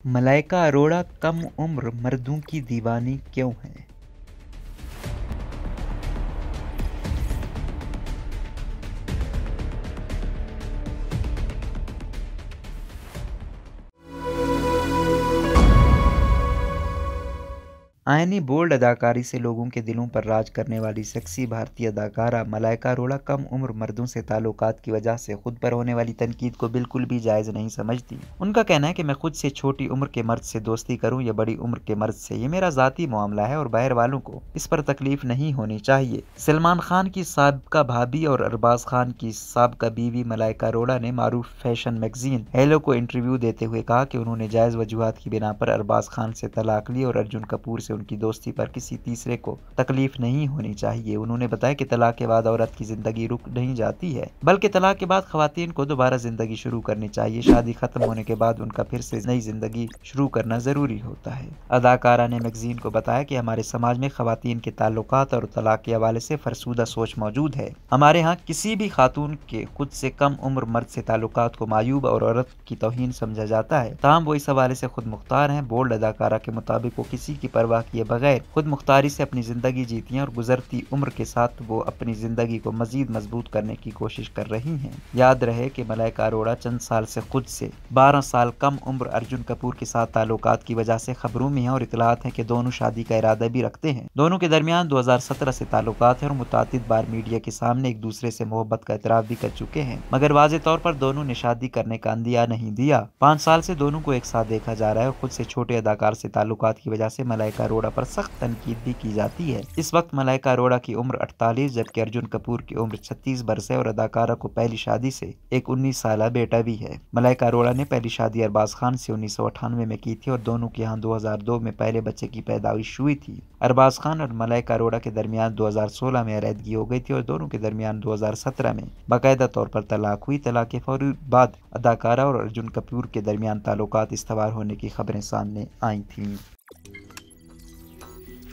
मलाइका अरोड़ा कम उम्र मर्दों की दीवानी क्यों है? आयनी बोल्ड अदाकारी से लोगों के दिलों पर राज करने वाली सेक्सी भारतीय अदाकारा मलाइका अरोड़ा कम उम्र मर्दों से ताल्लुकात की वजह से खुद पर होने वाली तनकीद को बिल्कुल भी जायज़ नहीं समझती। उनका कहना है कि मैं खुद से छोटी उम्र के मर्द से दोस्ती करूं या बड़ी उम्र के मर्द से, ये मेरा ज़ाती मामला है और बाहर वालों को इस पर तकलीफ नहीं होनी चाहिए। सलमान खान की साबिका भाभी और अरबाज खान की साबिका बीवी मलाइका अरोड़ा ने मारूफ फैशन मैगजीन हेलो को इंटरव्यू देते हुए कहा कि उन्होंने जायज़ वजूहात की बिना पर अरबाज खान से तलाक ली और अर्जुन कपूर से उनकी दोस्ती पर किसी तीसरे को तकलीफ नहीं होनी चाहिए। उन्होंने बताया कि तलाक के बाद औरत की जिंदगी रुक नहीं जाती है, बल्कि तलाक के बाद खवातीन को दोबारा जिंदगी शुरू करनी चाहिए। शादी खत्म होने के बाद उनका फिर से नई जिंदगी शुरू करना जरूरी होता है। अदाकारा ने मैगजीन को बताया कि हमारे समाज में खवातीन के ताल्लुकात और तलाक के हवाले से फरसूदा सोच मौजूद है। हमारे यहाँ किसी भी खातून के खुद से कम उम्र मर्द से ताल्लुकात को मायूब और औरत की तौहीन समझा जाता है। ताहम वो इस हवाले से खुद मुख्तार हैं। बोल्ड अदाकारा के मुताबिक वो किसी की परवाह किए बगैर खुद मुख्तारी से अपनी जिंदगी जीती हैं और गुजरती उम्र के साथ वो अपनी जिंदगी को मजीद मजबूत करने की कोशिश कर रही हैं। याद रहे कि मलाइका अरोड़ा चंद साल से खुद से 12 साल कम उम्र अर्जुन कपूर के साथ ताल्लुकात की वजह से खबरों में है और इतलात है कि दोनों शादी का इरादा भी रखते हैं। दोनों के दरमियान 2017 से ताल्लुकात है और मुतातिद बार मीडिया के सामने एक दूसरे से मोहब्बत का इतराफ भी कर चुके हैं, मगर वाज़ेह तौर पर दोनों ने शादी करने का अंदिया नहीं दिया। 5 साल से दोनों को एक साथ देखा जा रहा है और खुद से छोटे अदाकार से ताल्लुकात की वजह से मलाइका अरोड़ा पर सख्त तनकीद भी की जाती है। इस वक्त मलाइका अरोड़ा की उम्र 48 जबकि अर्जुन कपूर की उम्र 36 बरस है और अदाकारा को पहली शादी से एक 19 साल बेटा भी है। मलाइका अरोड़ा ने पहली शादी अरबाज खान से 1998 में की थी और दोनों के यहाँ 2002 में पहले बच्चे की पैदाइश हुई थी। अरबाज खान और मलाइका अरोड़ा के दरमियान 2016 में अलहदगी हो गई थी और दोनों के दरमियान 2017 में बाकायदा तौर पर तलाक हुई। तलाक के फौरी बाद अदाकारा और अर्जुन कपूर के दरमियान ताल्लुकात इस्तवार होने की खबरें सामने आई थीं।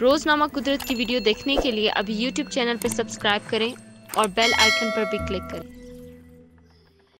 रोजनामा कुदरत की वीडियो देखने के लिए अभी YouTube चैनल पर सब्सक्राइब करें और बेल आइकन पर भी क्लिक करें।